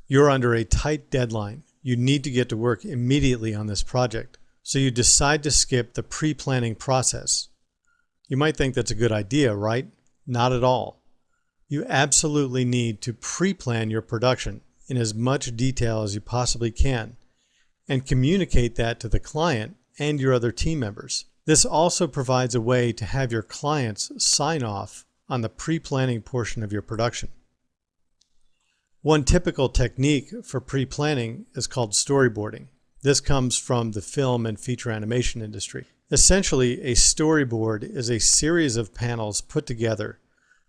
You're under a tight deadline. You need to get to work immediately on this project, so you decide to skip the pre-planning process. You might think that's a good idea, right? Not at all. You absolutely need to pre-plan your production in as much detail as you possibly can and communicate that to the client and your other team members. This also provides a way to have your clients sign off on the pre-planning portion of your production. One typical technique for pre-planning is called storyboarding. This comes from the film and feature animation industry. Essentially, a storyboard is a series of panels put together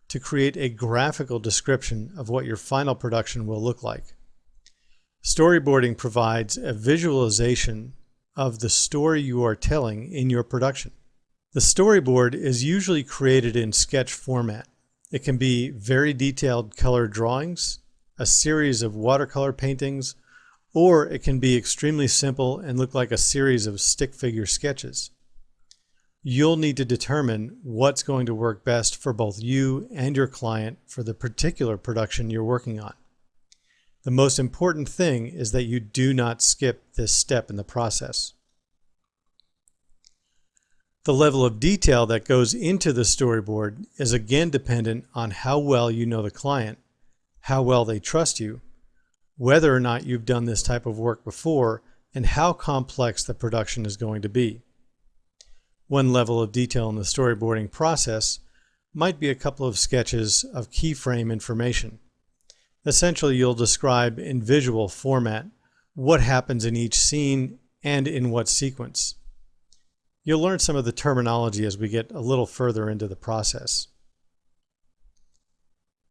to create a graphical description of what your final production will look like. Storyboarding provides a visualization of the story you are telling in your production. The storyboard is usually created in sketch format. It can be very detailed color drawings, a series of watercolor paintings, or it can be extremely simple and look like a series of stick figure sketches. You'll need to determine what's going to work best for both you and your client for the particular production you're working on. The most important thing is that you do not skip this step in the process. The level of detail that goes into the storyboard is again dependent on how well you know the client, how well they trust you, whether or not you've done this type of work before, and how complex the production is going to be. One level of detail in the storyboarding process might be a couple of sketches of keyframe information. Essentially, you'll describe in visual format what happens in each scene and in what sequence. You'll learn some of the terminology as we get a little further into the process.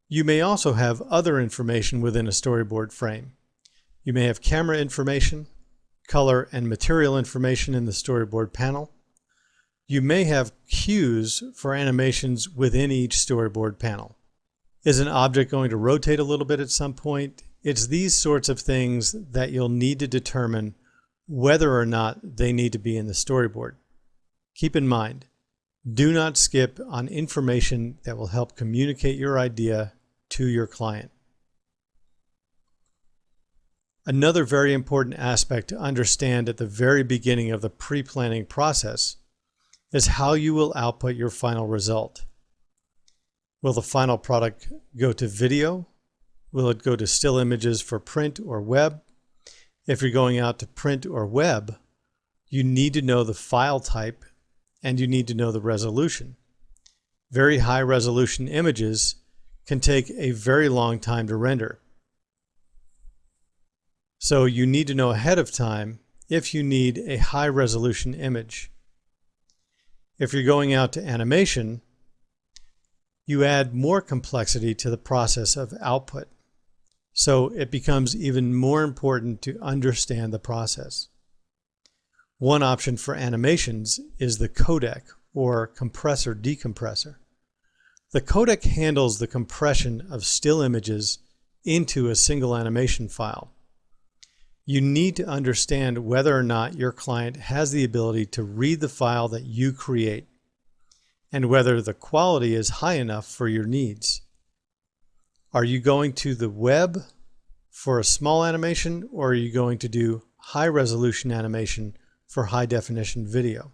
You may also have other information within a storyboard frame. You may have camera information, color and material information in the storyboard panel. You may have cues for animations within each storyboard panel. Is an object going to rotate a little bit at some point? It's these sorts of things that you'll need to determine whether or not they need to be in the storyboard. Keep in mind, do not skip on information that will help communicate your idea to your client. Another very important aspect to understand at the very beginning of the pre-planning process is how you will output your final result. Will the final product go to video? Will it go to still images for print or web? If you're going out to print or web, you need to know the file type and you need to know the resolution. Very high resolution images can take a very long time to render. So you need to know ahead of time if you need a high resolution image. If you're going out to animation, you add more complexity to the process of output. So it becomes even more important to understand the process. One option for animations is the codec or compressor-decompressor. The codec handles the compression of still images into a single animation file. You need to understand whether or not your client has the ability to read the file that you create and whether the quality is high enough for your needs. Are you going to the web for a small animation, or are you going to do high resolution animation for high definition video?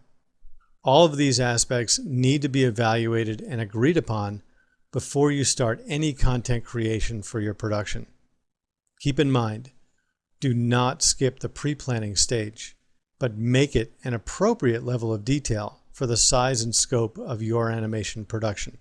All of these aspects need to be evaluated and agreed upon before you start any content creation for your production. Keep in mind, do not skip the pre-planning stage, but make it an appropriate level of detail for the size and scope of your animation production.